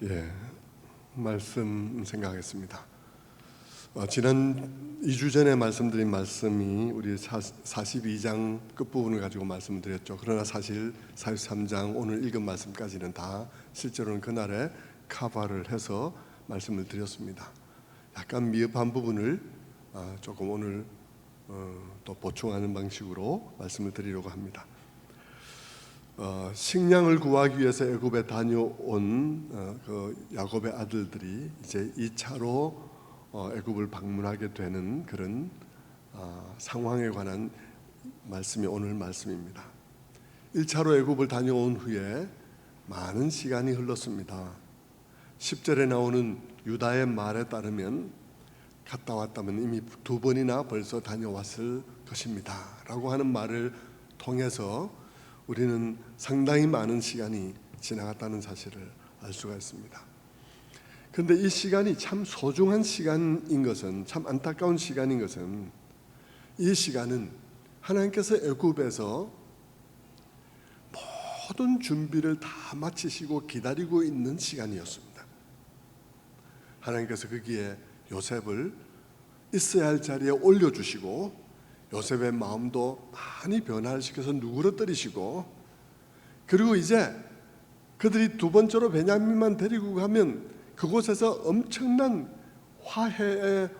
예, 말씀 생각하겠습니다. 지난 2주 전에 말씀드린 말씀이 우리 42장 끝부분을 가지고 말씀드렸죠. 그러나 사실 43장 오늘 읽은 말씀까지는 다 실제로는 그날에 커버를 해서 말씀을 드렸습니다. 약간 미흡한 부분을 조금 오늘 또 보충하는 방식으로 말씀을 드리려고 합니다. 식량을 구하기 위해서 애굽에 다녀온 그 야곱의 아들들이 이제 2차로 애굽을 방문하게 되는 그런 상황에 관한 말씀이 오늘 말씀입니다. 1차로 애굽을 다녀온 후에 많은 시간이 흘렀습니다. 10절에 나오는 유다의 말에 따르면 갔다 왔다면 이미 2번이나 벌써 다녀왔을 것입니다 라고 하는 말을 통해서 우리는 상당히 많은 시간이 지나갔다는 사실을 알 수가 있습니다. 그런데 이 시간이 참 소중한 시간인 것은, 참 안타까운 시간인 것은, 이 시간은 하나님께서 애굽에서 모든 준비를 다 마치시고 기다리고 있는 시간이었습니다. 하나님께서 거기에 요셉을 있어야 할 자리에 올려주시고 요셉의 마음도 많이 변화시켜서 누그러뜨리시고, 그리고 이제 그들이 두 번째로 베냐민만 데리고 가면 그곳에서 엄청난 화해와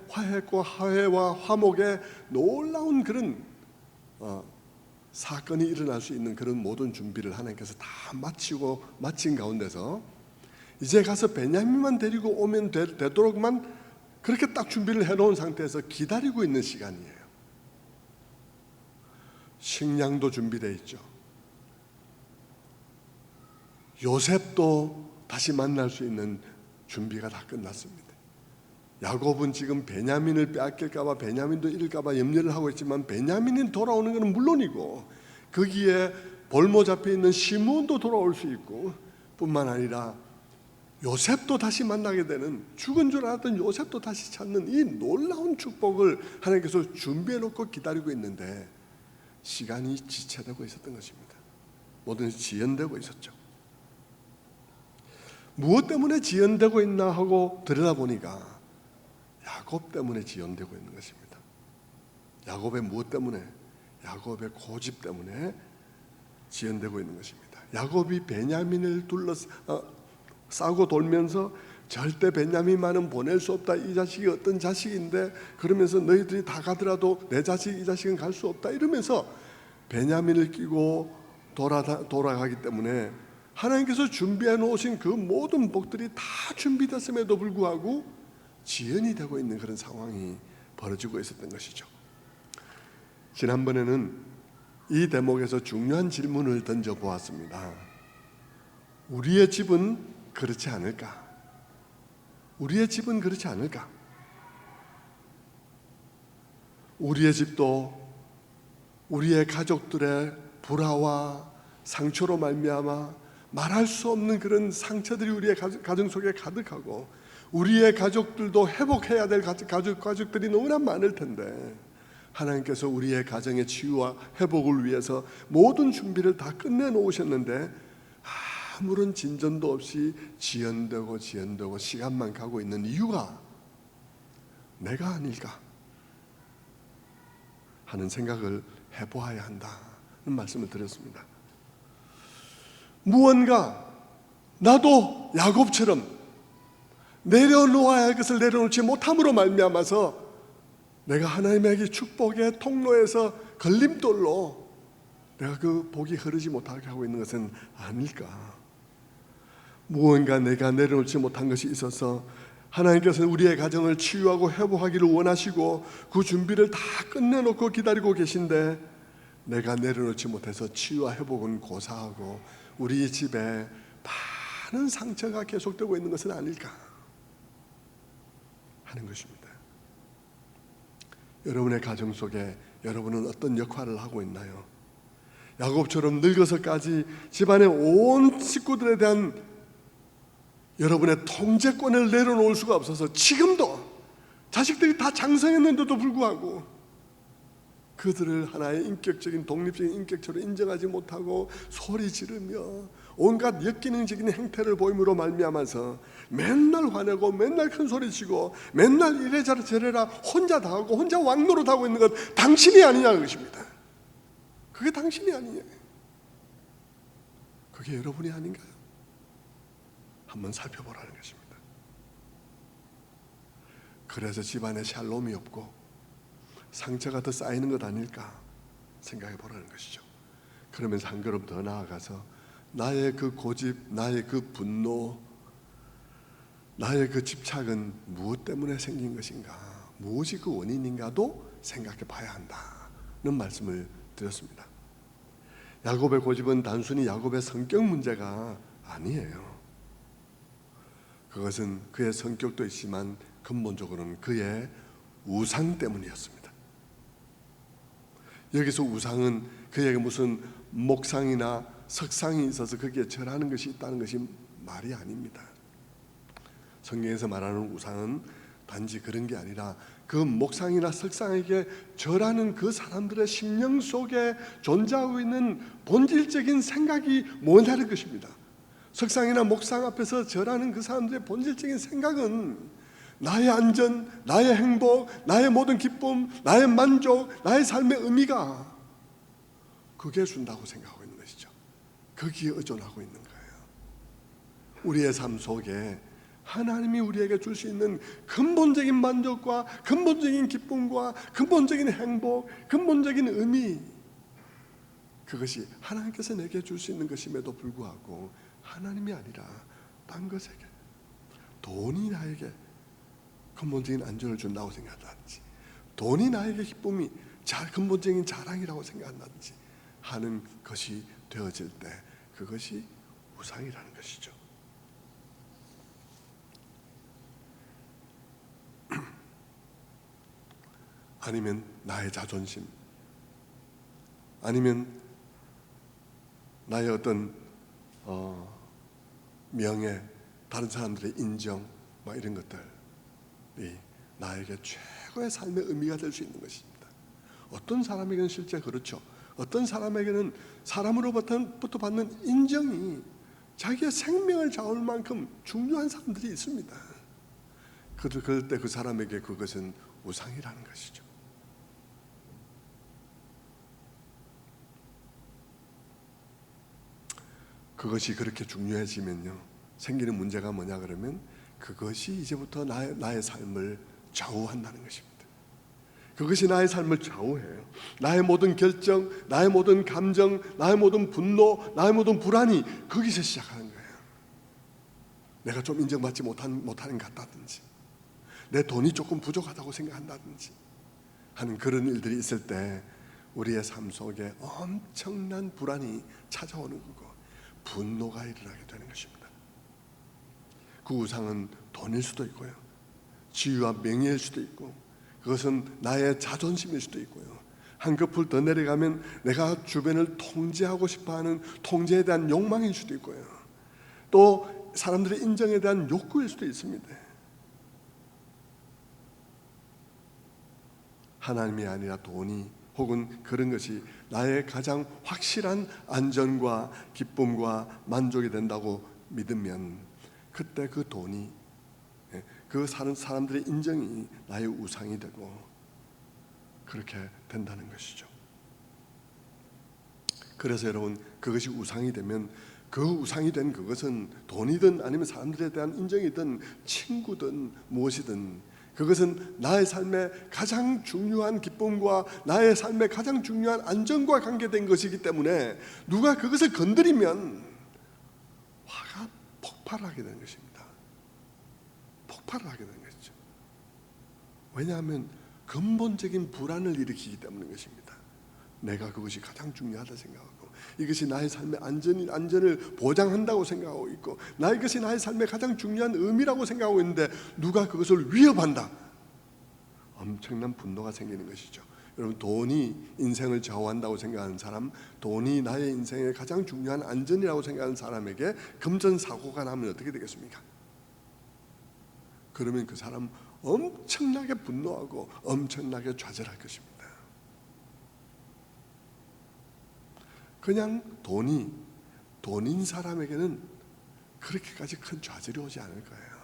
화목의 놀라운 그런 사건이 일어날 수 있는 그런 모든 준비를 하나님께서 다 마친 가운데서 이제 가서 베냐민만 데리고 오면 되도록만 그렇게 딱 준비를 해놓은 상태에서 기다리고 있는 시간이에요. 식량도 준비되어 있죠. 요셉도 다시 만날 수 있는 준비가 다 끝났습니다. 야곱은 지금 베냐민을 빼앗길까 봐, 베냐민도 잃을까 봐 염려를 하고 있지만 베냐민이 돌아오는 것은 물론이고 거기에 볼모 잡혀 있는 시므온도 돌아올 수 있고, 뿐만 아니라 요셉도 다시 만나게 되는, 죽은 줄 알았던 요셉도 다시 찾는 이 놀라운 축복을 하나님께서 준비해 놓고 기다리고 있는데 시간이 지체되고 있었던 것입니다. 모든 것이 지연되고 있었죠. 무엇 때문에 지연되고 있나 하고 들여다보니까 야곱 때문에 지연되고 있는 것입니다. 야곱의 무엇 때문에? 야곱의 고집 때문에 지연되고 있는 것입니다. 야곱이 베냐민을 싸고 돌면서 절대 베냐민만은 보낼 수 없다, 이 자식이 어떤 자식인데 그러면서 너희들이 다 가더라도 내 자식, 이 자식은 갈 수 없다 이러면서 베냐민을 끼고 돌아가기 때문에 하나님께서 준비해 놓으신 그 모든 복들이 다 준비됐음에도 불구하고 지연이 되고 있는 그런 상황이 벌어지고 있었던 것이죠. 지난번에는 이 대목에서 중요한 질문을 던져보았습니다. 우리의 집은 그렇지 않을까? 우리의 집은 그렇지 않을까? 우리의 집도 우리의 가족들의 불화와 상처로 말미암아 말할 수 없는 그런 상처들이 우리의 가정 속에 가득하고, 우리의 가족들도 회복해야 될 가족들이 너무나 많을 텐데 하나님께서 우리의 가정의 치유와 회복을 위해서 모든 준비를 다 끝내놓으셨는데 아무런 진전도 없이 지연되고 시간만 가고 있는 이유가 내가 아닐까 하는 생각을 해보아야 한다는 말씀을 드렸습니다. 무언가 나도 야곱처럼 내려놓아야 할 것을 내려놓지 못함으로 말미암아서 내가 하나님에게 축복의 통로에서 걸림돌로 내가 그 복이 흐르지 못하게 하고 있는 것은 아닐까. 무언가 내가 내려놓지 못한 것이 있어서 하나님께서는 우리의 가정을 치유하고 회복하기를 원하시고 그 준비를 다 끝내놓고 기다리고 계신데 내가 내려놓지 못해서 치유와 회복은 고사하고 우리 집에 많은 상처가 계속되고 있는 것은 아닐까 하는 것입니다. 여러분의 가정 속에 여러분은 어떤 역할을 하고 있나요? 야곱처럼 늙어서까지 집안의 온 식구들에 대한 여러분의 통제권을 내려놓을 수가 없어서 지금도 자식들이 다 장성했는데도 불구하고 그들을 하나의 인격적인 독립적인 인격체로 인정하지 못하고 소리 지르며 온갖 역기능적인 행태를 보임으로 말미암아서 맨날 화내고 맨날 큰 소리치고 맨날 이래저래 저래라 혼자 다 하고 혼자 왕노릇하고 있는 것 당신이 아니냐 그것입니다. 그게 당신이 아니냐, 그게 여러분이 아닌가요? 한번 살펴보라는 것입니다. 그래서 집안에 샬롬이 없고 상처가 더 쌓이는 것 아닐까 생각해 보라는 것이죠. 그러면서 한 걸음 더 나아가서 나의 그 고집, 나의 그 분노, 나의 그 집착은 무엇 때문에 생긴 것인가, 무엇이 그 원인인가도 생각해 봐야 한다는 말씀을 드렸습니다. 야곱의 고집은 단순히 야곱의 성격 문제가 아니에요. 그것은 그의 성격도 있지만 근본적으로는 그의 우상 때문이었습니다. 여기서 우상은 그에게 무슨 목상이나 석상이 있어서 거기에 절하는 것이 있다는 것이 말이 아닙니다. 성경에서 말하는 우상은 단지 그런 게 아니라 그 목상이나 석상에게 절하는 그 사람들의 심령 속에 존재하고 있는 본질적인 생각이 뭐냐는 것입니다. 석상이나 목상 앞에서 절하는 그 사람들의 본질적인 생각은 나의 안전, 나의 행복, 나의 모든 기쁨, 나의 만족, 나의 삶의 의미가 그게 준다고 생각하고 있는 것이죠. 거기에 의존하고 있는 거예요. 우리의 삶 속에 하나님이 우리에게 줄 수 있는 근본적인 만족과 근본적인 기쁨과 근본적인 행복, 근본적인 의미, 그것이 하나님께서 내게 줄 수 있는 것임에도 불구하고 하나님이 아니라 딴 것에게, 돈이 나에게 근본적인 안전을 준다고 생각한다든지, 돈이 나에게 기쁨이 근본적인 자랑이라고 생각한다든지 하는 것이 되어질 때 그것이 우상이라는 것이죠. 아니면 나의 자존심, 아니면 나의 어떤 명예, 다른 사람들의 인정, 이런 것들이 나에게 최고의 삶의 의미가 될 수 있는 것입니다. 어떤 사람에게는 실제 그렇죠. 어떤 사람에게는 사람으로부터 받는 인정이 자기의 생명을 좌우할 만큼 중요한 사람들이 있습니다. 그럴 때 그 사람에게 그것은 우상이라는 것이죠. 그것이 그렇게 중요해지면요, 생기는 문제가 뭐냐 그러면 그것이 이제부터 나의 삶을 좌우한다는 것입니다. 그것이 나의 삶을 좌우해요. 나의 모든 결정, 나의 모든 감정, 나의 모든 분노, 나의 모든 불안이 거기서 시작하는 거예요. 내가 좀 인정받지 못하는 것 같다든지, 내 돈이 조금 부족하다고 생각한다든지 하는 그런 일들이 있을 때 우리의 삶 속에 엄청난 불안이 찾아오는 거고 분노가 일어나게 되는 것입니다. 그 우상은 돈일 수도 있고요, 지위와 명예일 수도 있고, 그것은 나의 자존심일 수도 있고요, 한꺼풀 더 내려가면 내가 주변을 통제하고 싶어하는 통제에 대한 욕망일 수도 있고요, 또 사람들의 인정에 대한 욕구일 수도 있습니다. 하나님이 아니라 돈이 혹은 그런 것이 나의 가장 확실한 안전과 기쁨과 만족이 된다고 믿으면 그때 그 돈이, 그 사는 사람들의 인정이 나의 우상이 되고 그렇게 된다는 것이죠. 그래서 여러분, 그것이 우상이 되면 그 우상이 된 그것은 돈이든 아니면 사람들에 대한 인정이든 친구든 무엇이든 그것은 나의 삶의 가장 중요한 기쁨과 나의 삶의 가장 중요한 안정과 관계된 것이기 때문에 누가 그것을 건드리면 화가 폭발하게 되는 것입니다. 폭발을 하게 되는 것이죠. 왜냐하면 근본적인 불안을 일으키기 때문인 것입니다. 내가 그것이 가장 중요하다 생각하고 이것이 나의 삶의 안전을 보장한다고 생각하고 있고 이것이 나의 삶의 가장 중요한 의미라고 생각하고 있는데 누가 그것을 위협한다, 엄청난 분노가 생기는 것이죠. 여러분, 돈이 인생을 좌우한다고 생각하는 사람, 돈이 나의 인생의 가장 중요한 안전이라고 생각하는 사람에게 금전사고가 나면 어떻게 되겠습니까? 그러면 그 사람 엄청나게 분노하고 엄청나게 좌절할 것입니다. 돈인 사람에게는 그렇게까지 큰 좌절이 오지 않을 거예요.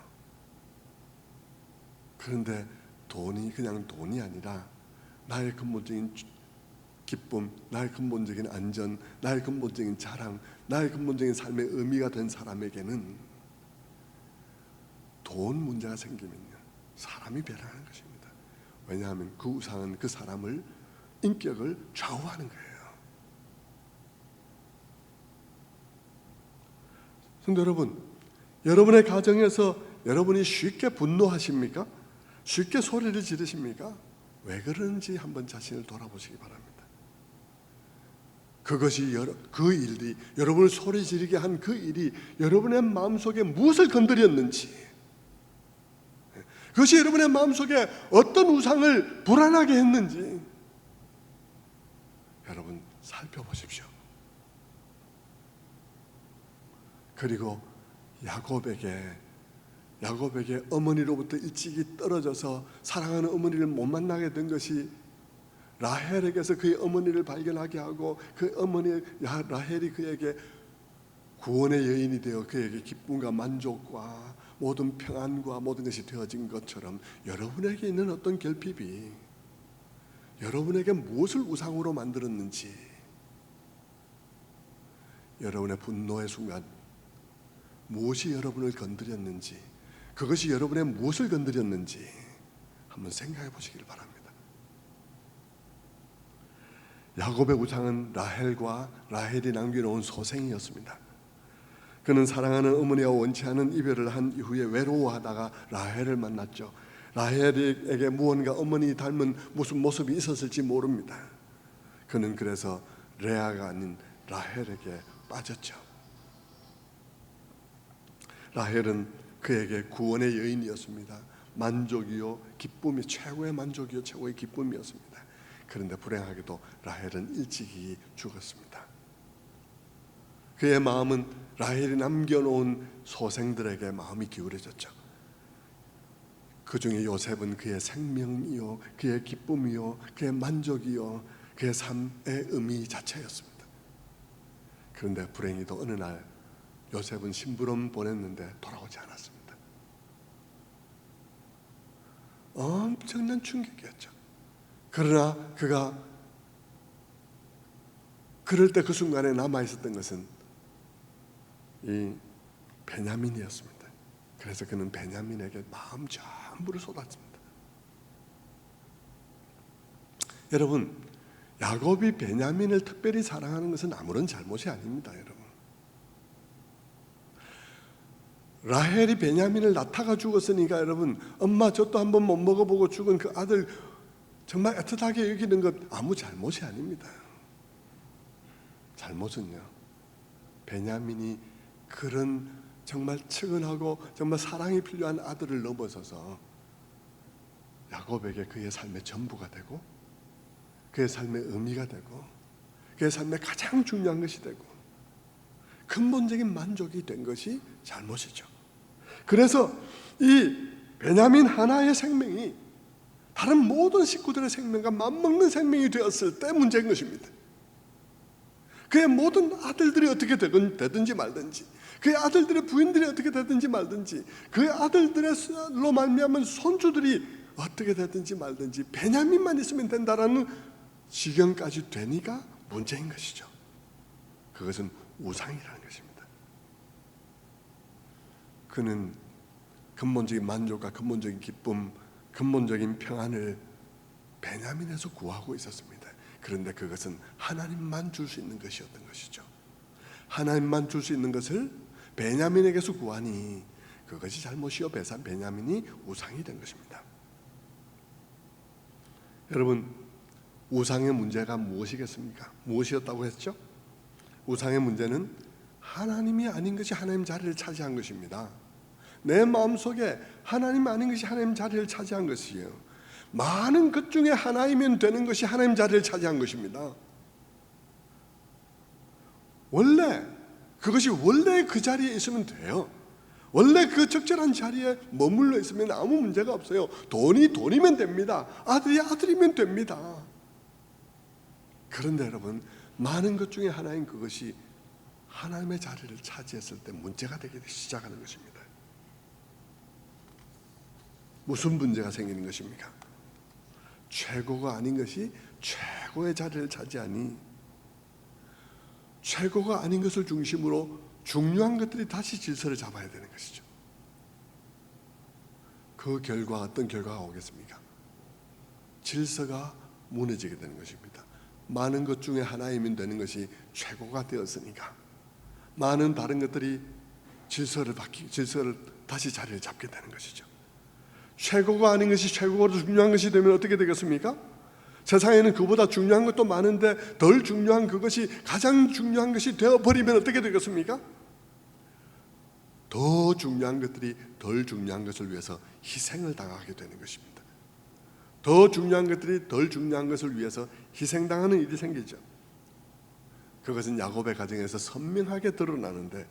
그런데 돈이 그냥 돈이 아니라 나의 근본적인 기쁨, 나의 근본적인 안전, 나의 근본적인 자랑, 나의 근본적인 삶의 의미가 된 사람에게는 돈 문제가 생기면요, 사람이 변하는 것입니다. 왜냐하면 그 우상은 그 사람을, 인격을 좌우하는 거예요. 성도 여러분, 여러분의 가정에서 여러분이 쉽게 분노하십니까? 쉽게 소리를 지르십니까? 왜 그런지 한번 자신을 돌아보시기 바랍니다. 그것이 그 일이, 여러분을 소리 지르게 한 그 일이 여러분의 마음속에 무엇을 건드렸는지, 그것이 여러분의 마음속에 어떤 우상을 불안하게 했는지 여러분 살펴보십시오. 그리고 야곱에게 어머니로부터 일찍이 떨어져서 사랑하는 어머니를 못 만나게 된 것이 라헬에게서 그의 어머니를 발견하게 하고 그 어머니 라헬이 그에게 구원의 여인이 되어 그에게 기쁨과 만족과 모든 평안과 모든 것이 되어진 것처럼 여러분에게 있는 어떤 결핍이 여러분에게 무엇을 우상으로 만들었는지, 여러분의 분노의 순간 무엇이 여러분을 건드렸는지, 그것이 여러분의 무엇을 건드렸는지 한번 생각해 보시길 바랍니다. 야곱의 우상은 라헬이 남겨놓은 소생이었습니다. 그는 사랑하는 어머니와 원치 않은 이별을 한 이후에 외로워하다가 라헬을 만났죠. 라헬에게 무언가 어머니 닮은 무슨 모습이 있었을지 모릅니다. 그는 그래서 레아가 아닌 라헬에게 빠졌죠. 라헬은 그에게 구원의 여인이었습니다. 만족이요 기쁨이, 최고의 만족이요 최고의 기쁨이었습니다. 그런데 불행하게도 라헬은 일찍이 죽었습니다. 그의 마음은 라헬이 남겨놓은 소생들에게 마음이 기울어졌죠. 그 중에 요셉은 그의 생명이요 그의 기쁨이요 그의 만족이요 그의 삶의 의미 자체였습니다. 그런데 불행히도 어느 날 요셉은 심부름 보냈는데 돌아오지 않았습니다. 엄청난 충격이었죠. 그러나 그가 그럴 때 그 순간에 남아있었던 것은 이 베냐민이었습니다. 그래서 그는 베냐민에게 마음 전부를 쏟았습니다. 여러분, 야곱이 베냐민을 특별히 사랑하는 것은 아무런 잘못이 아닙니다. 여러분, 라헬이 베냐민을 낳다가 죽었으니까 여러분, 엄마 저 또 한번 못 먹어보고 죽은 그 아들 정말 애틋하게 여기는 것 아무 잘못이 아닙니다. 잘못은요, 베냐민이 그런 정말 측은하고 정말 사랑이 필요한 아들을 넘어서서 야곱에게 그의 삶의 전부가 되고 그의 삶의 의미가 되고 그의 삶의 가장 중요한 것이 되고 근본적인 만족이 된 것이 잘못이죠. 그래서 이 베냐민 하나의 생명이 다른 모든 식구들의 생명과 맞먹는 생명이 되었을 때 문제인 것입니다. 그의 모든 아들들이 어떻게 되든지 말든지, 그의 아들들의 부인들이 어떻게 되든지 말든지, 그의 아들들로 말미암은 손주들이 어떻게 되든지 말든지 베냐민만 있으면 된다라는 지경까지 되니까 문제인 것이죠. 그것은 우상이라는 것입니다. 그는 근본적인 만족과 근본적인 기쁨, 근본적인 평안을 베냐민에서 구하고 있었습니다. 그런데 그것은 하나님만 줄 수 있는 것이었던 것이죠. 하나님만 줄 수 있는 것을 베냐민에게서 구하니 그것이 잘못이요 베냐민이 우상이 된 것입니다. 여러분, 우상의 문제가 무엇이겠습니까? 무엇이었다고 했죠? 우상의 문제는 하나님이 아닌 것이 하나님 자리를 차지한 것입니다. 내 마음속에 하나님 아닌 것이 하나님 자리를 차지한 것이에요. 많은 것 중에 하나이면 되는 것이 하나님 자리를 차지한 것입니다. 그것이 원래 그 자리에 있으면 돼요. 원래 그 적절한 자리에 머물러 있으면 아무 문제가 없어요. 돈이 돈이면 됩니다. 아들이 아들이면 됩니다. 그런데 여러분, 많은 것 중에 하나인 그것이 하나님의 자리를 차지했을 때 문제가 되기 시작하는 것입니다. 무슨 문제가 생기는 것입니까? 최고가 아닌 것이 최고의 자리를 차지하니 최고가 아닌 것을 중심으로 중요한 것들이 다시 질서를 잡아야 되는 것이죠. 그 결과 어떤 결과가 오겠습니까? 질서가 무너지게 되는 것입니다. 많은 것 중에 하나이면 되는 것이 최고가 되었으니까 많은 다른 것들이 질서를 다시 자리를 잡게 되는 것이죠. 최고가 아닌 것이 최고로 중요한 것이 되면 어떻게 되겠습니까? 세상에는 그보다 중요한 것도 많은데 덜 중요한 그것이 가장 중요한 것이 되어버리면 어떻게 되겠습니까? 더 중요한 것들이 덜 중요한 것을 위해서 희생을 당하게 되는 것입니다. 더 중요한 것들이 덜 중요한 것을 위해서 희생당하는 일이 생기죠. 그것은 야곱의 가정에서 선명하게 드러나는데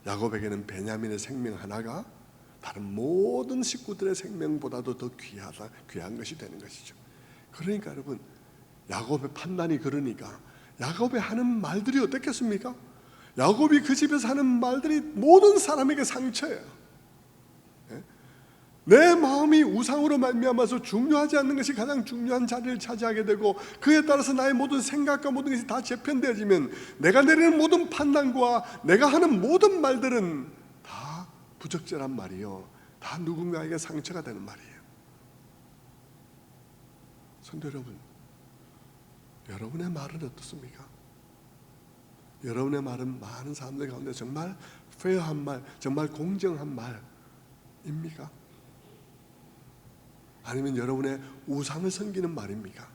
야곱에게는 베냐민의 생명 하나가 다른 모든 식구들의 생명보다도 더 귀한 것이 되는 것이죠. 그러니까 여러분, 야곱의 판단이 그러니까 야곱이 하는 말들이 어떻겠습니까? 야곱이 그 집에서 하는 말들이 모든 사람에게 상처예요. 내 마음이 우상으로 말미암아서 중요하지 않는 것이 가장 중요한 자리를 차지하게 되고 그에 따라서 나의 모든 생각과 모든 것이 다 재편되어지면 내가 내리는 모든 판단과 내가 하는 모든 말들은 다 부적절한 말이요, 다 누군가에게 상처가 되는 말이에요. 성도 여러분, 여러분의 말은 어떻습니까? 여러분의 말은 많은 사람들 가운데 정말 페어한 말, 정말 공정한 말입니까? 아니면 여러분의 우상을 섬기는 말입니까?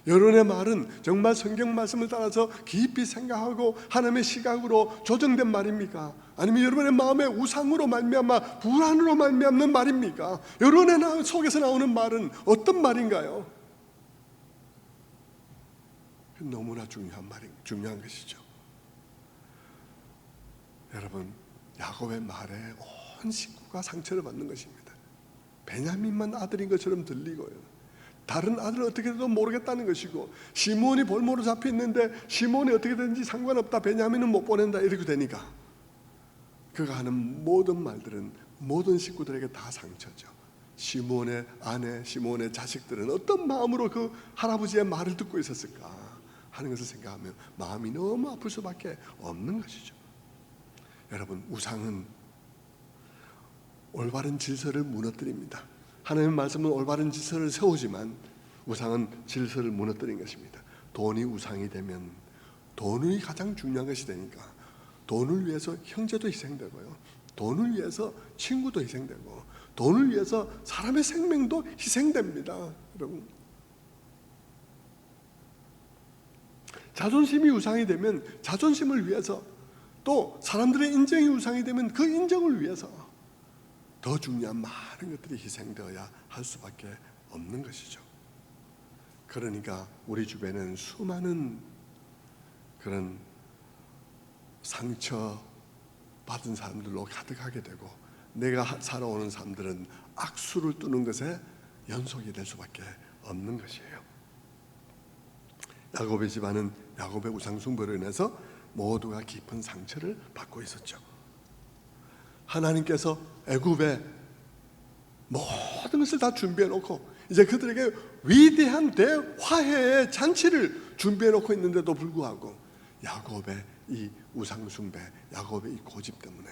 여러분의 말은 정말 성경 말씀을 따라서 깊이 생각하고 하나님의 시각으로 조정된 말입니까? 아니면 여러분의 마음의 우상으로 말미암아 불안으로 말미암는 말입니까? 여러분의 속에서 나오는 말은 어떤 말인가요? 너무나 중요한 것이죠. 여러분, 야곱의 말에 온 식구가 상처를 받는 것입니다. 베냐민만 아들인 것처럼 들리고요, 다른 아들은 어떻게 돼도 모르겠다는 것이고, 시몬이 볼모로 잡혀 있는데 시몬이 어떻게 되는지 상관없다, 베냐민은 못 보낸다, 이렇게 되니까 그가 하는 모든 말들은 모든 식구들에게 다 상처죠. 시몬의 아내, 시몬의 자식들은 어떤 마음으로 그 할아버지의 말을 듣고 있었을까 하는 것을 생각하면 마음이 너무 아플 수밖에 없는 것이죠. 여러분, 우상은 올바른 질서를 무너뜨립니다. 하나님의 말씀은 올바른 질서를 세우지만 우상은 질서를 무너뜨린 것입니다. 돈이 우상이 되면 돈이 가장 중요한 것이 되니까 돈을 위해서 형제도 희생되고요, 돈을 위해서 친구도 희생되고, 돈을 위해서 사람의 생명도 희생됩니다. 여러분, 자존심이 우상이 되면 자존심을 위해서, 또 사람들의 인정이 우상이 되면 그 인정을 위해서 더 중요한 많은 것들이 희생되어야 할 수밖에 없는 것이죠. 그러니까 우리 주변에는 수많은 그런 상처받은 사람들로 가득하게 되고, 내가 살아오는 사람들은 악수를 두는 것에 연속이 될 수밖에 없는 것이에요. 야곱의 집안은 야곱의 우상숭배로 인해서 모두가 깊은 상처를 받고 있었죠. 하나님께서 애굽에 모든 것을 다 준비해 놓고 이제 그들에게 위대한 대화해의 잔치를 준비해 놓고 있는데도 불구하고 야곱의 이 우상숭배, 야곱의 이 고집 때문에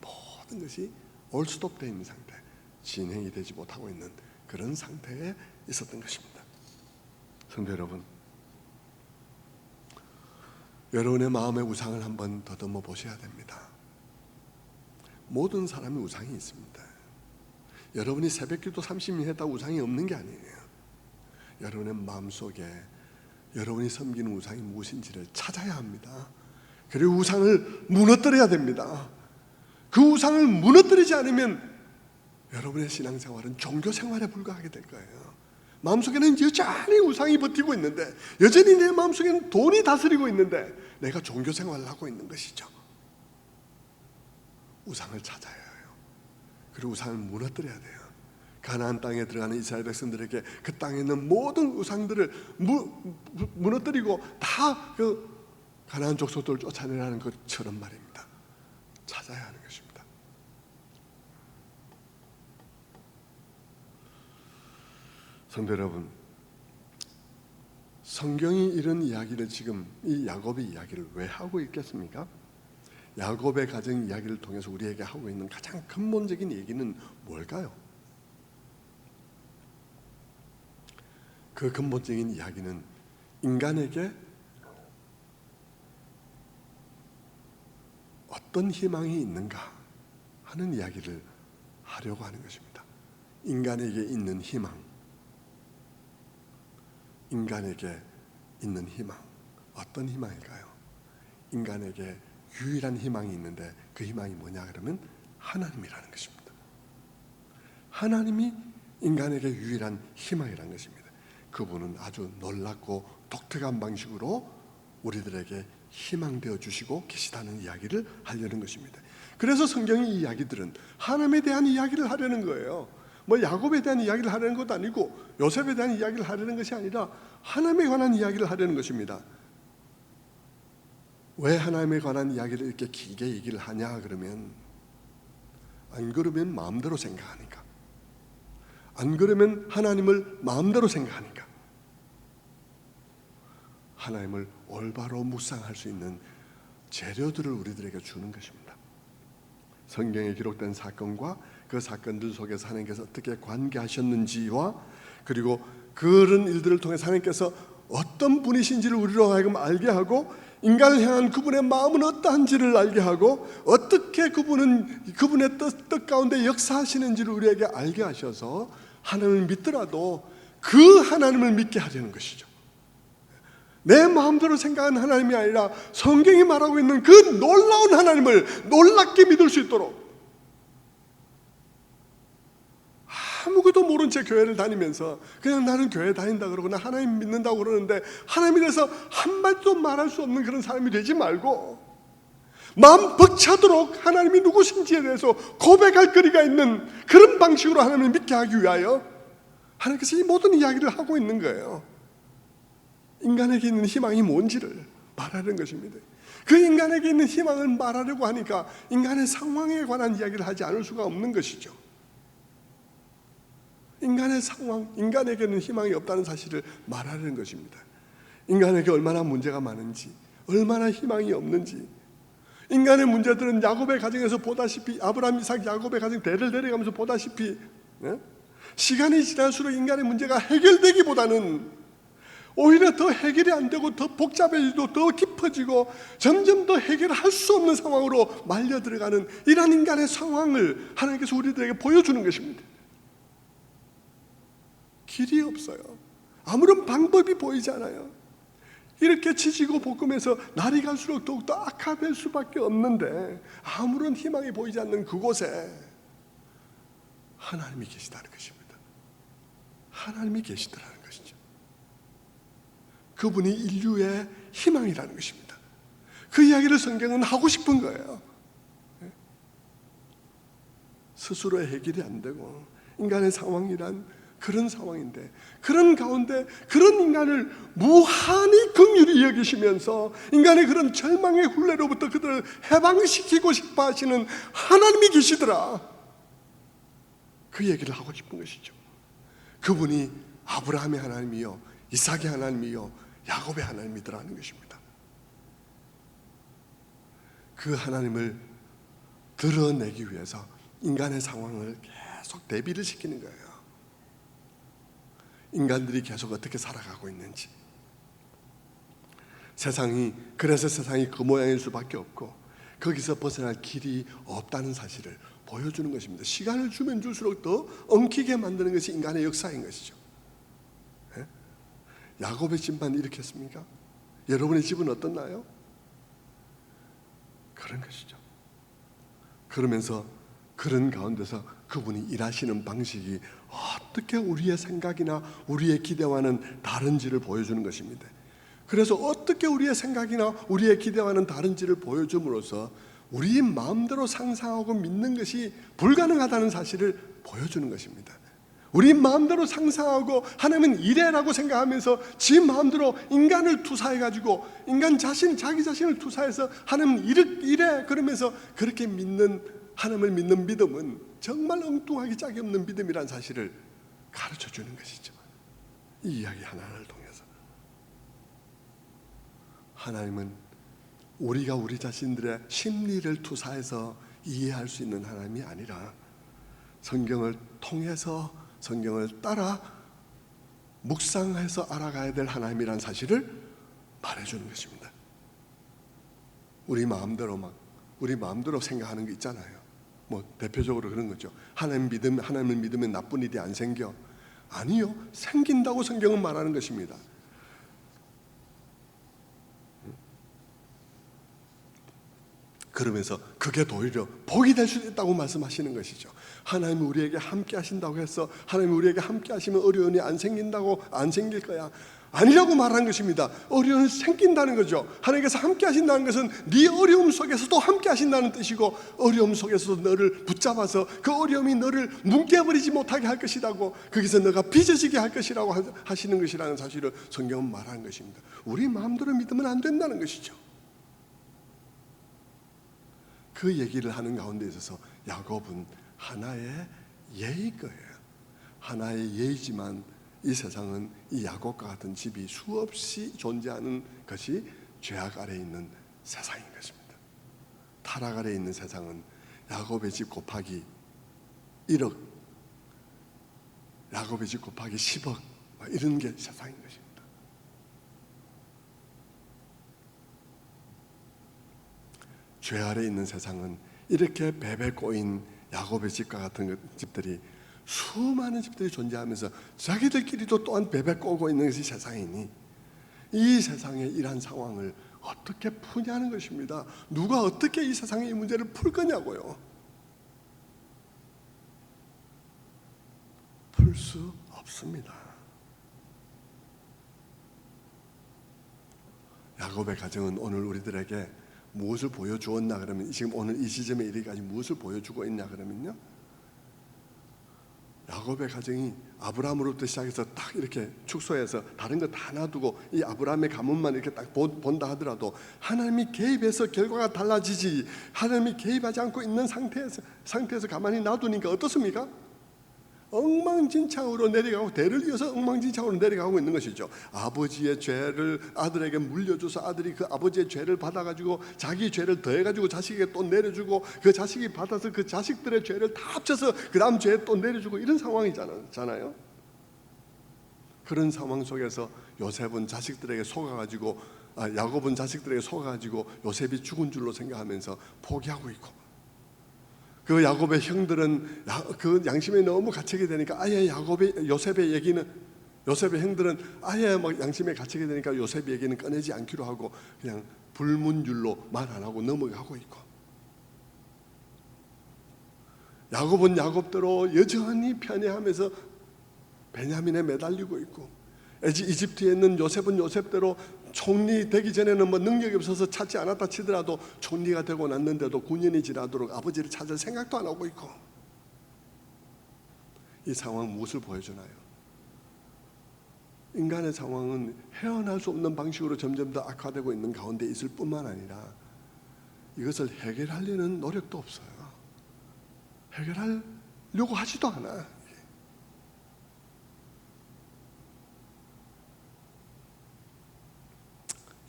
모든 것이 올스톱되어 있는 상태, 진행이 되지 못하고 있는 그런 상태에 있었던 것입니다. 성도 여러분, 여러분의 마음의 우상을 한번 더듬어 보셔야 됩니다. 모든 사람이 우상이 있습니다. 여러분이 새벽기도 30년 했다고 우상이 없는 게 아니에요. 여러분의 마음속에 여러분이 섬기는 우상이 무엇인지를 찾아야 합니다. 그리고 우상을 무너뜨려야 됩니다. 그 우상을 무너뜨리지 않으면 여러분의 신앙생활은 종교생활에 불과하게 될 거예요. 마음속에는 여전히 우상이 버티고 있는데, 여전히 내 마음속에는 돈이 다스리고 있는데 내가 종교생활을 하고 있는 것이죠. 우상을 찾아야 해요. 그리고 우상을 무너뜨려야 돼요. 가나안 땅에 들어가는 이스라엘 백성들에게 그 땅에 있는 모든 우상들을 무너뜨리고 다 가나안 족속들을 쫓아내라는 것처럼 말입니다. 찾아야 하는 것입니다. 성도 여러분, 성경이 이런 이야기를 지금 이 야곱의 이야기를 왜 하고 있겠습니까? 야곱의 가정 이야기를 통해서 우리에게 하고 있는 가장 근본적인 얘기는 뭘까요? 그 근본적인 이야기는 인간에게 어떤 희망이 있는가 하는 이야기를 하려고 하는 것입니다. 인간에게 있는 희망, 인간에게 있는 희망, 어떤 희망일까요? 인간에게 유일한 희망이 있는데 그 희망이 뭐냐 그러면 하나님이라는 것입니다. 하나님이 인간에게 유일한 희망이라는 것입니다. 그분은 아주 놀랍고 독특한 방식으로 우리들에게 희망되어 주시고 계시다는 이야기를 하려는 것입니다. 그래서 성경의 이 이야기들은 하나님에 대한 이야기를 하려는 거예요. 뭐 야곱에 대한 이야기를 하려는 것도 아니고 요셉에 대한 이야기를 하려는 것이 아니라 하나님에 관한 이야기를 하려는 것입니다. 왜 하나님에 관한 이야기를 이렇게 길게 얘기를 하냐 그러면, 안 그러면 마음대로 생각하니까, 안 그러면 하나님을 마음대로 생각하니까, 하나님을 올바로 묵상할 수 있는 재료들을 우리들에게 주는 것입니다. 성경에 기록된 사건과 그 사건들 속에서 하나님께서 어떻게 관계하셨는지와 그리고 그런 일들을 통해서 하나님께서 어떤 분이신지를 우리로 하여금 알게 하고 인간을 향한 그분의 마음은 어떠한지를 알게 하고 어떻게 그분은 그분의 뜻 가운데 역사하시는지를 우리에게 알게 하셔서 하나님을 믿더라도 그 하나님을 믿게 하려는 것이죠. 내 마음대로 생각하는 하나님이 아니라 성경이 말하고 있는 그 놀라운 하나님을 놀랍게 믿을 수 있도록, 아무것도 모른 채 교회를 다니면서 그냥 나는 교회 다닌다 그러고 나 하나님 믿는다고 그러는데 하나님에 대해서 한마디도 말할 수 없는 그런 사람이 되지 말고 마음 벅차도록 하나님이 누구신지에 대해서 고백할 거리가 있는 그런 방식으로 하나님을 믿게 하기 위하여 하나님께서 이 모든 이야기를 하고 있는 거예요. 인간에게 있는 희망이 뭔지를 말하는 것입니다. 그 인간에게 있는 희망을 말하려고 하니까 인간의 상황에 관한 이야기를 하지 않을 수가 없는 것이죠. 인간의 상황, 인간에게는 희망이 없다는 사실을 말하는 것입니다. 인간에게 얼마나 문제가 많은지, 얼마나 희망이 없는지, 인간의 문제들은 야곱의 가정에서 보다시피, 아브라함, 이삭, 야곱의 가정 대를 내려가면서 보다시피 시간이 지날수록 인간의 문제가 해결되기보다는 오히려 더 해결이 안 되고 더 복잡해지고 더 깊어지고 점점 더 해결할 수 없는 상황으로 말려 들어가는 이런 인간의 상황을 하나님께서 우리들에게 보여주는 것입니다. 길이 없어요. 아무런 방법이 보이지 않아요. 이렇게 지지고 볶으면서 날이 갈수록 더욱더 악화될 수밖에 없는데 아무런 희망이 보이지 않는 그곳에 하나님이 계시다는 것입니다. 하나님이 계시더라는 것이죠. 그분이 인류의 희망이라는 것입니다. 그 이야기를 성경은 하고 싶은 거예요. 스스로의 해결이 안 되고 인간의 상황이란 그런 상황인데, 그런 가운데 그런 인간을 무한히 긍휼히 여기시면서 인간의 그런 절망의 굴레로부터 그들을 해방시키고 싶어 하시는 하나님이 계시더라. 그 얘기를 하고 싶은 것이죠. 그분이 아브라함의 하나님이요, 이삭의 하나님이요, 야곱의 하나님이더라는 것입니다. 그 하나님을 드러내기 위해서 인간의 상황을 계속 대비를 시키는 거예요. 인간들이 계속 어떻게 살아가고 있는지, 그래서 세상이 그 모양일 수밖에 없고 거기서 벗어날 길이 없다는 사실을 보여주는 것입니다. 시간을 주면 줄수록 더 엉키게 만드는 것이 인간의 역사인 것이죠. 야곱의 집만 이렇게 했습니까? 여러분의 집은 어떻나요? 그런 것이죠. 그러면서 그런 가운데서 그분이 일하시는 방식이 어떻게 우리의 생각이나 우리의 기대와는 다른지를 보여주는 것입니다. 그래서 어떻게 우리의 생각이나 우리의 기대와는 다른지를 보여줌으로써 우리 마음대로 상상하고 믿는 것이 불가능하다는 사실을 보여주는 것입니다. 우리 마음대로 상상하고 하나님은 이래라고 생각하면서 지 마음대로 인간을 투사해가지고 인간 자신, 자기 자신을 투사해서 하나님은 이래 그러면서 그렇게 믿는, 하나님을 믿는 믿음은 정말 엉뚱하게 짝이 없는 믿음이란 사실을 가르쳐 주는 것이죠. 이 이야기 하나를 통해서 하나님은 우리가 우리 자신들의 심리를 투사해서 이해할 수 있는 하나님이 아니라 성경을 통해서, 성경을 따라 묵상해서 알아가야 될 하나님이란 사실을 말해주는 것입니다. 우리 마음대로 생각하는 게 있잖아요. 뭐 대표적으로 그런 거죠. 하나님을 믿으면 나쁜 일이 안 생겨. 아니요, 생긴다고 성경은 말하는 것입니다. 그러면서 그게 오히려 복이 될 수 있다고 말씀하시는 것이죠. 하나님이 우리에게 함께 하신다고 해서 하나님이 우리에게 함께 하시면 어려움이 안 생길 거야, 아니라고 말하는 것입니다. 어려움이 생긴다는 거죠. 하나님께서 함께 하신다는 것은 네 어려움 속에서도 함께 하신다는 뜻이고, 어려움 속에서도 너를 붙잡아서 그 어려움이 너를 뭉개버리지 못하게 할 것이라고, 거기서 너가 빚어지게 할 것이라고 하시는 것이라는 사실을 성경은 말하는 것입니다. 우리 마음대로 믿으면 안 된다는 것이죠. 그 얘기를 하는 가운데 있어서 야곱은 하나의 예의 거예요. 하나의 예의지만 이 세상은 이 야곱과 같은 집이 수없이 존재하는 것이 죄악 아래에 있는 세상인 것입니다. 타락 아래에 있는 세상은 야곱의 집 곱하기 1억, 야곱의 집 곱하기 10억 이런 게 세상인 것입니다. 죄 아래에 있는 세상은 이렇게 배배 꼬인 야곱의 집과 같은 집들이, 수많은 집들이 존재하면서 자기들끼리도 또한 배배 꼬고 있는 것이 세상이니, 이 세상의 이러한 상황을 어떻게 푸냐는 것입니다. 누가 어떻게 이 세상의 이 문제를 풀 거냐고요. 풀 수 없습니다. 야곱의 가정은 오늘 우리들에게 무엇을 보여주었나 그러면, 지금 오늘 이 시점에 이르기까지 무엇을 보여주고 있냐 그러면요, 야곱의 가정이 아브라함으로부터 시작해서 딱 이렇게 축소해서 다른 거 다 놔두고 이 아브라함의 가문만 이렇게 딱 본다 하더라도 하나님이 개입해서 결과가 달라지지, 하나님이 개입하지 않고 있는 상태에서 가만히 놔두니까 어떻습니까? 엉망진창으로 내려가고, 대를 이어서 엉망진창으로 내려가고 있는 것이죠. 아버지의 죄를 아들에게 물려줘서 아들이 그 아버지의 죄를 받아가지고 자기 죄를 더해가지고 자식에게 또 내려주고, 그 자식이 받아서 그 자식들의 죄를 다 합쳐서 그 다음 죄에 또 내려주고, 이런 상황이잖아요. 그런 상황 속에서 요셉은 자식들에게 속아가지고, 야곱은 자식들에게 속아가지고 요셉이 죽은 줄로 생각하면서 포기하고 있고, 그 야곱의 형들은 그 양심에 너무 갇히게 되니까 아예 요셉의 형들은 아예 막 양심에 갇히게 되니까 요셉의 얘기는 꺼내지 않기로 하고 그냥 불문율로 말 안 하고 넘어가고 있고, 야곱은 야곱대로 여전히 편애하면서 베냐민에 매달리고 있고, 이집트에 있는 요셉은 요셉대로 총리 되기 전에는 뭐 능력이 없어서 찾지 않았다 치더라도 총리가 되고 났는데도 9년이 지나도록 아버지를 찾을 생각도 안 하고 있고, 이 상황 무엇을 보여주나요? 인간의 상황은 헤어날 수 없는 방식으로 점점 더 악화되고 있는 가운데 있을 뿐만 아니라 이것을 해결하려는 노력도 없어요. 해결하려고 하지도 않아.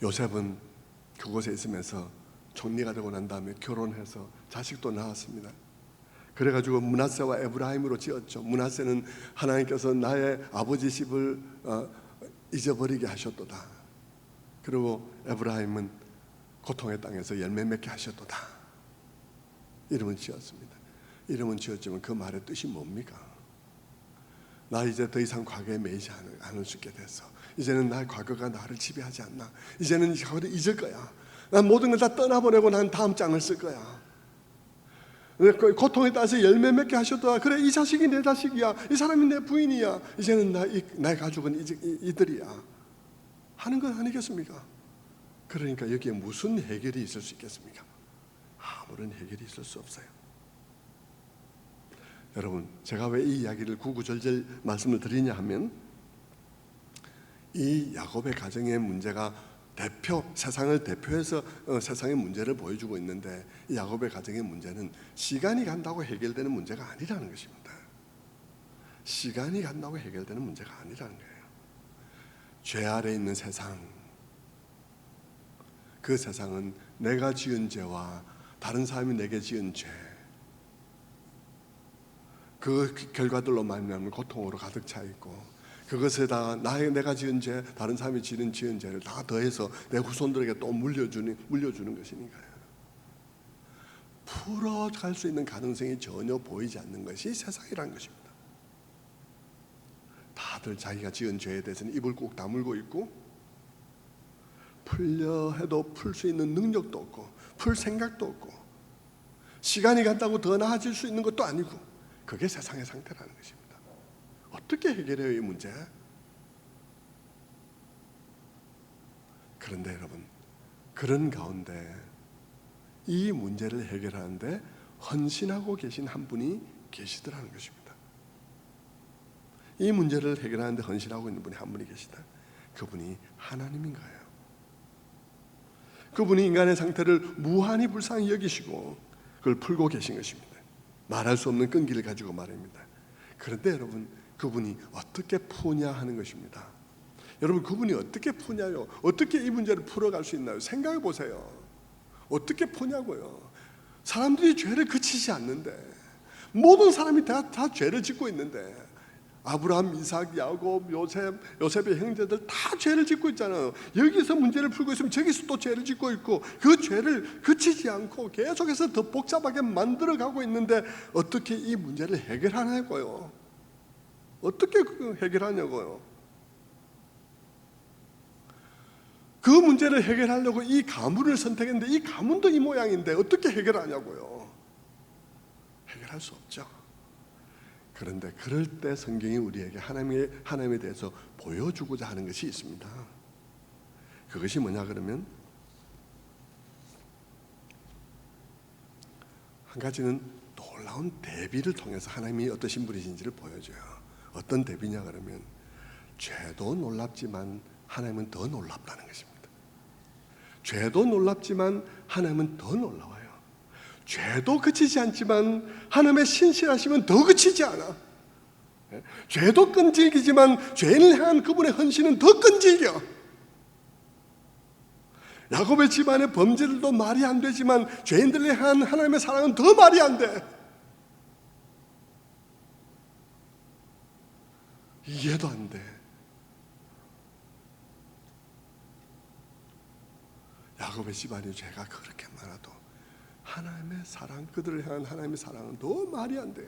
요셉은 그곳에 있으면서 총리가 되고 난 다음에 결혼해서 자식도 낳았습니다. 그래가지고 므낫세와 에브라임으로 지었죠. 므낫세는 하나님께서 나의 아버지 집을 잊어버리게 하셨도다. 그리고 에브라임은 고통의 땅에서 열매 맺게 하셨도다. 이름을 지었습니다. 이름은 지었지만 그 말의 뜻이 뭡니까? 나 이제 더 이상 과거에 매이지 않을 수 있게 됐어. 이제는 나의 과거가 나를 지배하지 않나. 이제는 과거를 잊을 거야. 난 모든 걸 다 떠나보내고 난 다음 장을 쓸 거야. 고통에 따라서 열매 맺게 하셨다. 그래, 이 자식이 내 자식이야. 이 사람이 내 부인이야. 이제는 나의 가족은 이들이야 하는 건 아니겠습니까? 그러니까 여기에 무슨 해결이 있을 수 있겠습니까? 아무런 해결이 있을 수 없어요. 여러분, 제가 왜 이 이야기를 구구절절 말씀을 드리냐 하면, 이 야곱의 가정의 문제가 세상을 대표해서 세상의 문제를 보여주고 있는데, 이 야곱의 가정의 문제는 시간이 간다고 해결되는 문제가 아니라는 것입니다. 시간이 간다고 해결되는 문제가 아니라는 거예요. 죄 아래 있는 세상, 그 세상은 내가 지은 죄와 다른 사람이 내게 지은 죄, 그 결과들로 말미암은 고통으로 가득 차 있고, 그것에다가 내가 지은 죄, 다른 사람이 지은 죄를 다 더해서 내 후손들에게 또 물려주는 것이니까요. 풀어갈 수 있는 가능성이 전혀 보이지 않는 것이 세상이라는 것입니다. 다들 자기가 지은 죄에 대해서는 입을 꾹 다물고 있고, 풀려 해도 풀 수 있는 능력도 없고, 풀 생각도 없고, 시간이 간다고 더 나아질 수 있는 것도 아니고, 그게 세상의 상태라는 것입니다. 어떻게 해결해요, 이 문제? 그런데 여러분, 그런 가운데 이 문제를 해결하는데 헌신하고 계신 한 분이 계시더라는 것입니다. 이 문제를 해결하는데 헌신하고 있는 분이 한 분이 계시다. 그분이 하나님인 거예요. 그분이 인간의 상태를 무한히 불쌍히 여기시고 그걸 풀고 계신 것입니다. 말할 수 없는 끈기를 가지고 말입니다. 그런데 여러분, 그분이 어떻게 푸냐 하는 것입니다. 여러분, 그분이 어떻게 푸냐요? 어떻게 이 문제를 풀어갈 수 있나요? 생각해 보세요. 어떻게 푸냐고요? 사람들이 죄를 그치지 않는데, 모든 사람이 다 죄를 짓고 있는데, 아브라함, 이삭, 야곱, 요셉의 형제들 다 죄를 짓고 있잖아요. 여기서 문제를 풀고 있으면 저기서 또 죄를 짓고 있고, 그 죄를 그치지 않고 계속해서 더 복잡하게 만들어가고 있는데 어떻게 이 문제를 해결하냐고요? 어떻게 해결하냐고요? 그 문제를 해결하려고 이 가문을 선택했는데, 이 가문도 이 모양인데 어떻게 해결하냐고요? 해결할 수 없죠. 그런데 그럴 때 성경이 우리에게 하나님에 대해서 보여주고자 하는 것이 있습니다. 그것이 뭐냐 그러면, 한 가지는 놀라운 대비를 통해서 하나님이 어떠신 분이신지를 보여줘요. 어떤 대비냐 그러면, 죄도 놀랍지만 하나님은 더 놀랍다는 것입니다. 죄도 놀랍지만 하나님은 더 놀라워요. 죄도 그치지 않지만 하나님의 신실하심은 더 그치지 않아. 죄도 끈질기지만 죄인을 향한 그분의 헌신은 더 끈질겨. 야곱의 집안의 범죄들도 말이 안 되지만 죄인들을 향한 하나님의 사랑은 더 말이 안 돼. 이해도 안 돼. 야곱의 집안의 죄가 그렇게 많아도 하나님의 사랑, 그들을 향한 하나님의 사랑은 더 말이 안 돼.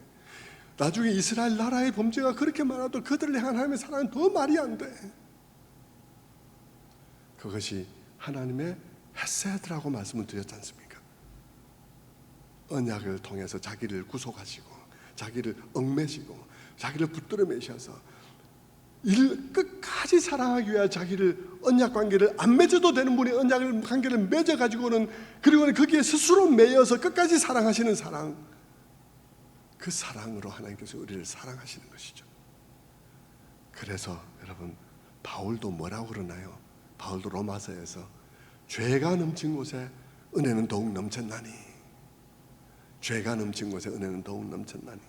나중에 이스라엘 나라의 범죄가 그렇게 많아도 그들을 향한 하나님의 사랑은 더 말이 안 돼. 그것이 하나님의 헤세드라고 말씀을 드렸지 않습니까? 언약을 통해서 자기를 구속하시고 자기를 얽매시고 자기를 붙들어 매셔서 끝까지 사랑하기 위해 자기를, 언약 관계를 안 맺어도 되는 분이 언약 관계를 맺어가지고는, 그리고는 거기에 스스로 매여서 끝까지 사랑하시는 사랑, 그 사랑으로 하나님께서 우리를 사랑하시는 것이죠. 그래서 여러분, 바울도 뭐라고 그러나요? 바울도 로마서에서 죄가 넘친 곳에 은혜는 더욱 넘쳤나니, 죄가 넘친 곳에 은혜는 더욱 넘쳤나니.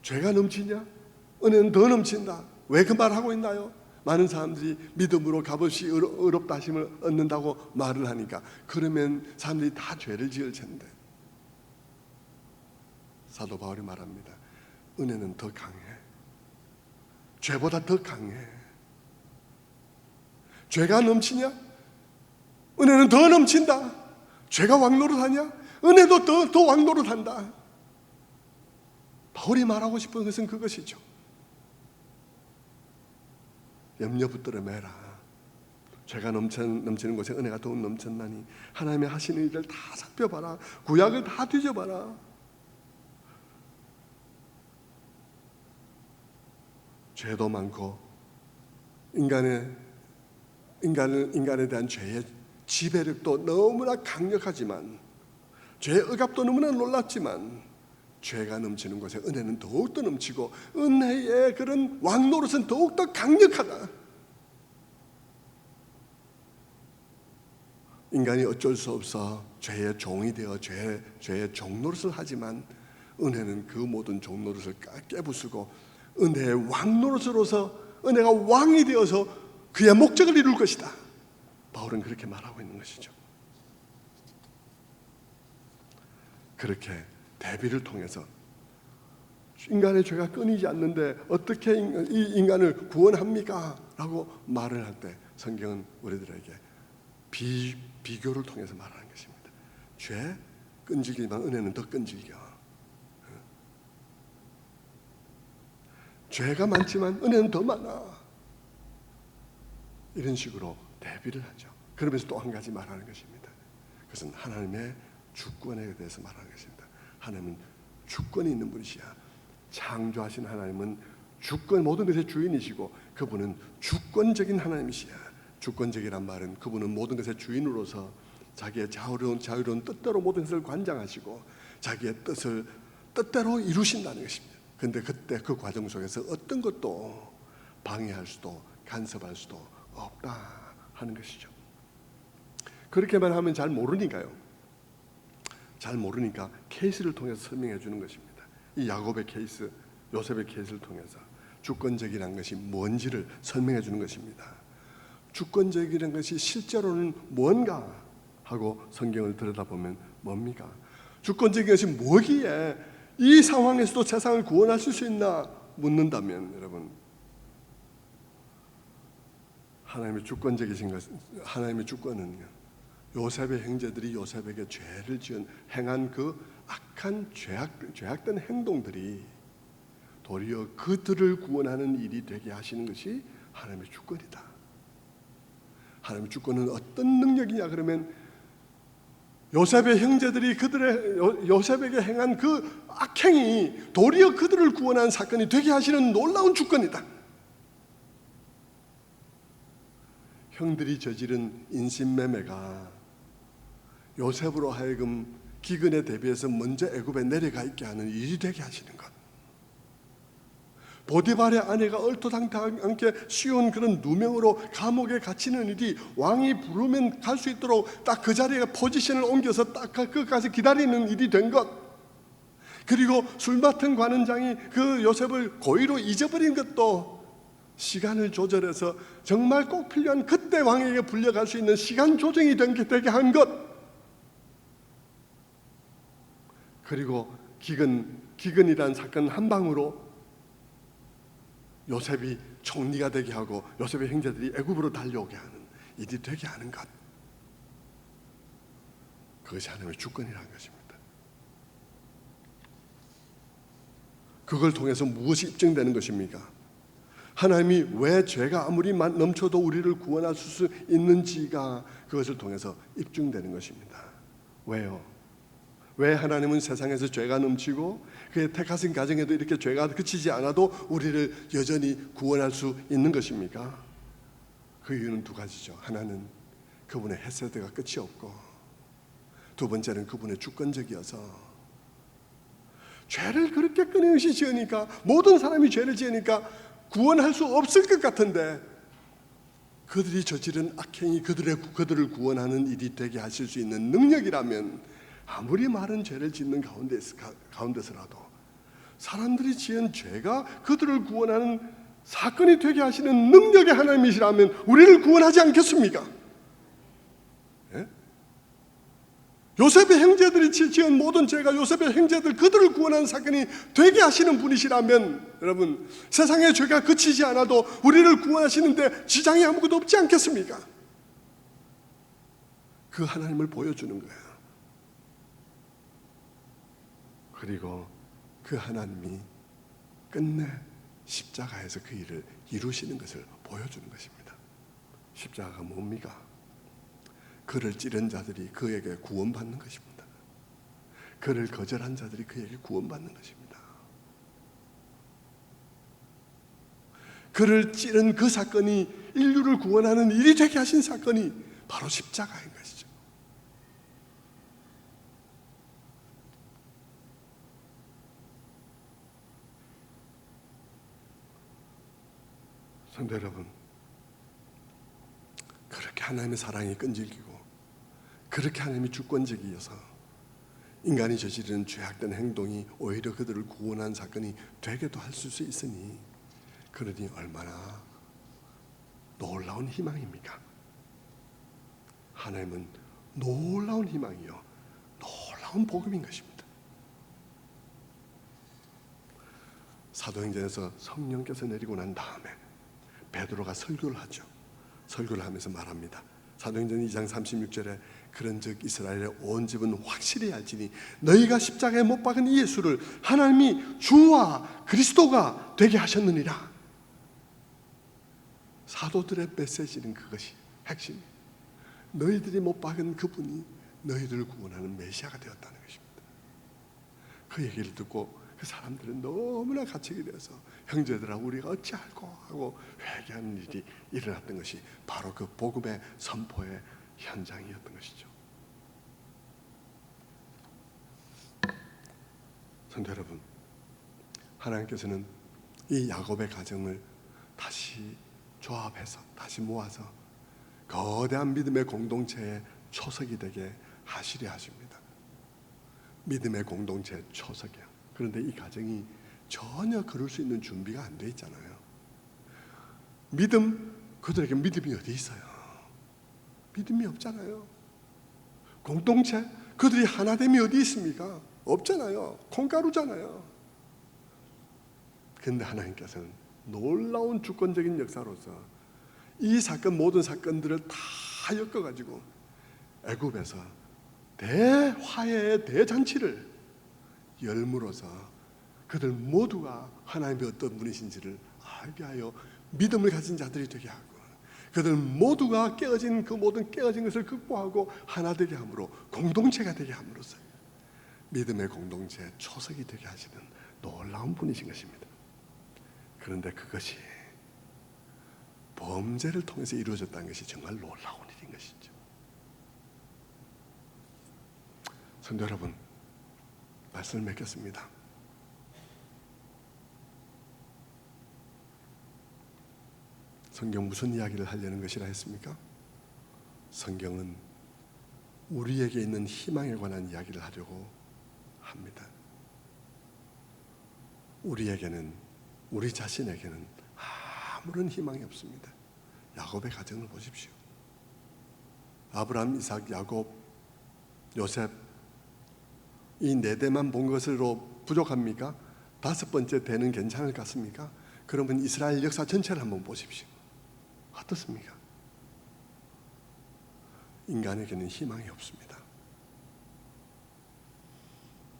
죄가 넘치냐? 은혜는 더 넘친다. 왜 그 말을 하고 있나요? 많은 사람들이 믿음으로 값없이 의롭다 하심을 얻는다고 말을 하니까, 그러면 사람들이 다 죄를 지을 텐데. 사도 바울이 말합니다. 은혜는 더 강해. 죄보다 더 강해. 죄가 넘치냐? 은혜는 더 넘친다. 죄가 왕노릇하냐? 은혜도 더 왕노릇한다. 바울이 말하고 싶은 것은 그것이죠. 염려 붙들어 매라. 죄가 넘치는 곳에 은혜가 더욱 넘쳤나니. 하나님의 하시는 일을 다 살펴봐라. 구약을 다 뒤져봐라. 죄도 많고 인간에 대한 죄의 지배력도 너무나 강력하지만, 죄의 억압도 너무나 놀랍지만, 죄가 넘치는 곳에 은혜는 더욱더 넘치고 은혜의 그런 왕노릇은 더욱더 강력하다. 인간이 어쩔 수 없어 죄의 종이 되어 죄의 종노릇을 하지만 은혜는 그 모든 종노릇을 깨부수고 은혜의 왕노릇으로서 은혜가 왕이 되어서 그의 목적을 이룰 것이다. 바울은 그렇게 말하고 있는 것이죠. 그렇게 대비를 통해서 인간의 죄가 끊이지 않는데 어떻게 이 인간을 구원합니까? 라고 말을 할 때 성경은 우리들에게 비교를 통해서 말하는 것입니다. 죄 끈질기지만 은혜는 더 끈질겨. 죄가 많지만 은혜는 더 많아. 이런 식으로 대비를 하죠. 그러면서 또 한 가지 말하는 것입니다. 그것은 하나님의 주권에 대해서 말하는 것입니다. 하나님은 주권이 있는 분이시야. 창조하신 하나님은 주권, 모든 것의 주인이시고 그분은 주권적인 하나님이시야. 주권적이란 말은 그분은 모든 것의 주인으로서 자기의 자유로운 뜻대로 모든 것을 관장하시고 자기의 뜻을 뜻대로 이루신다는 것입니다. 그런데 그때 그 과정 속에서 어떤 것도 방해할 수도 간섭할 수도 없다 하는 것이죠. 그렇게만 하면 잘 모르니까요. 잘 모르니까 케이스를 통해서 설명해 주는 것입니다. 이 야곱의 케이스, 요셉의 케이스를 통해서 주권적이라는 것이 뭔지를 설명해 주는 것입니다. 주권적이라는 것이 실제로는 뭔가 하고 성경을 들여다보면 뭡니까? 주권적인 것이 뭐기에 이 상황에서도 세상을 구원하실 수 있나 묻는다면 여러분, 하나님의 주권적이신 것, 하나님의 주권은요, 요셉의 형제들이 요셉에게 죄를 행한 그 악한 죄악된 행동들이 도리어 그들을 구원하는 일이 되게 하시는 것이 하나님의 주권이다. 하나님의 주권은 어떤 능력이냐 그러면 요셉의 형제들이 요셉에게 행한 그 악행이 도리어 그들을 구원하는 사건이 되게 하시는 놀라운 주권이다. 형들이 저지른 인신매매가 요셉으로 하여금 기근에 대비해서 먼저 애굽에 내려가 있게 하는 일이 되게 하시는 것. 보디발의 아내가 얼토당토않게 쉬운 그런 누명으로 감옥에 갇히는 일이 왕이 부르면 갈 수 있도록 딱 그 자리에 포지션을 옮겨서 딱 그까지 기다리는 일이 된 것. 그리고 술 맡은 관원장이 그 요셉을 고의로 잊어버린 것도 시간을 조절해서 정말 꼭 필요한 그때 왕에게 불려갈 수 있는 시간 조정이 되게 한 것. 그리고 기근이라는 사건 한 방으로 요셉이 총리가 되게 하고 요셉의 형제들이 애굽으로 달려오게 하는 일이 되게 하는 것. 그것이 하나님의 주권이라는 것입니다. 그걸 통해서 무엇이 입증되는 것입니까? 하나님이 왜 죄가 아무리 넘쳐도 우리를 구원할 수 있는지가 그것을 통해서 입증되는 것입니다. 왜요? 왜 하나님은 세상에서 죄가 넘치고 그의 택하신 가정에도 이렇게 죄가 그치지 않아도 우리를 여전히 구원할 수 있는 것입니까? 그 이유는 두 가지죠. 하나는 그분의 헤세드가 끝이 없고, 두 번째는 그분의 주권적이어서 죄를 그렇게 끊임없이 지으니까, 모든 사람이 죄를 지으니까 구원할 수 없을 것 같은데 그들이 저지른 악행이 그들을 구원하는 일이 되게 하실 수 있는 능력이라면, 아무리 많은 죄를 짓는 가운데서라도 사람들이 지은 죄가 그들을 구원하는 사건이 되게 하시는 능력의 하나님이시라면 우리를 구원하지 않겠습니까? 예? 요셉의 형제들이 지은 모든 죄가 요셉의 형제들 그들을 구원하는 사건이 되게 하시는 분이시라면 여러분, 세상의 죄가 그치지 않아도 우리를 구원하시는데 지장이 아무것도 없지 않겠습니까? 그 하나님을 보여주는 거예요. 그리고 그 하나님이 끝내 십자가에서 그 일을 이루시는 것을 보여주는 것입니다. 십자가가 뭡니까? 그를 찌른 자들이 그에게 구원받는 것입니다. 그를 거절한 자들이 그에게 구원받는 것입니다. 그를 찌른 그 사건이 인류를 구원하는 일이 되게 하신 사건이 바로 십자가인 것이죠. 성도 여러분, 그렇게 하나님의 사랑이 끈질기고 그렇게 하나님이 주권적이어서 인간이 저지르는 죄악된 행동이 오히려 그들을 구원한 사건이 되게도 할 수 있으니, 그러니 얼마나 놀라운 희망입니까? 하나님은 놀라운 희망이요, 놀라운 복음인 것입니다. 사도행전에서 성령께서 내리고 난 다음에 베드로가 설교를 하죠. 설교를 하면서 말합니다. 사도행전 2장 36절에 그런즉 이스라엘의 온 집은 확실히 알지니 너희가 십자가에 못 박은 이 예수를 하나님이 주와 그리스도가 되게 하셨느니라. 사도들의 메시지는 그것이 핵심. 너희들이 못 박은 그분이 너희들을 구원하는 메시아가 되었다는 것입니다. 그 얘기를 듣고 그 사람들은 너무나 가책이 되어서 형제들아 우리가 어찌할꼬 하고 회개하는 일이 일어났던 것이 바로 그 복음의 선포의 현장이었던 것이죠. 성도 여러분, 하나님께서는 이 야곱의 가정을 다시 조합해서 다시 모아서 거대한 믿음의 공동체의 초석이 되게 하시려 하십니다. 믿음의 공동체의 초석이요. 그런데 이 가정이 전혀 그럴 수 있는 준비가 안 돼 있잖아요. 믿음, 그들에게 믿음이 어디 있어요? 믿음이 없잖아요. 공동체, 그들이 하나됨이 어디 있습니까? 없잖아요. 콩가루잖아요. 그런데 하나님께서는 놀라운 주권적인 역사로서 이 사건, 모든 사건들을 다 엮어가지고 애굽에서 대화해의 대잔치를 열므로서 그들 모두가 하나님의 어떤 분이신지를 알게 하여 믿음을 가진 자들이 되게 하고, 그들 모두가 깨어진 그 모든 깨어진 것을 극복하고 하나 되게 함으로 공동체가 되게 함으로써 믿음의 공동체의 초석이 되게 하시는 놀라운 분이신 것입니다. 그런데 그것이 범죄를 통해서 이루어졌다는 것이 정말 놀라운 일인 것이죠. 성도 여러분, 말씀을 맺겠습니다. 성경 무슨 이야기를 하려는 것이라 했습니까? 성경은 우리에게 있는 희망에 관한 이야기를 하려고 합니다. 우리에게는, 우리 자신에게는 아무런 희망이 없습니다. 야곱의 가정을 보십시오. 아브라함, 이삭, 야곱, 요셉, 이 네 대만 본 것으로 부족합니까? 다섯 번째 대는 괜찮을 것 같습니까? 그러면 이스라엘 역사 전체를 한번 보십시오. 어떻습니까? 인간에게는 희망이 없습니다.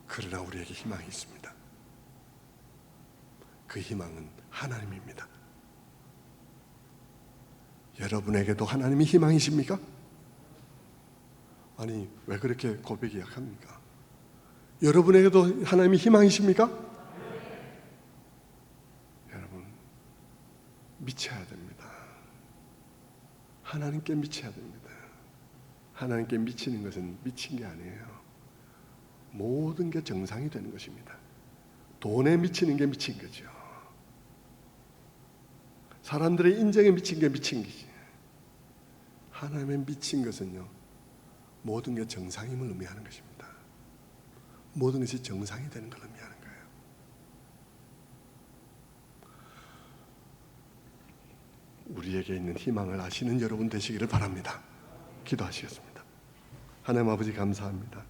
그러나 우리에게 희망이 있습니다. 그 희망은 하나님입니다. 여러분에게도 하나님이 희망이십니까? 아니, 왜 그렇게 고백이 약합니까? 여러분에게도 하나님이 희망이십니까? 여러분, 미쳐야 됩니다. 하나님께 미쳐야 됩니다. 하나님께 미치는 것은 미친 게 아니에요. 모든 게 정상이 되는 것입니다. 돈에 미치는 게 미친 거죠. 사람들의 인정에 미친 게 미친 거지. 하나님의 미친 것은요, 모든 게 정상임을 의미하는 것입니다. 모든 것이 정상이 되는 걸 의미하는 거예요. 우리에게 있는 희망을 아시는 여러분 되시기를 바랍니다. 기도하시겠습니다. 하나님 아버지 감사합니다.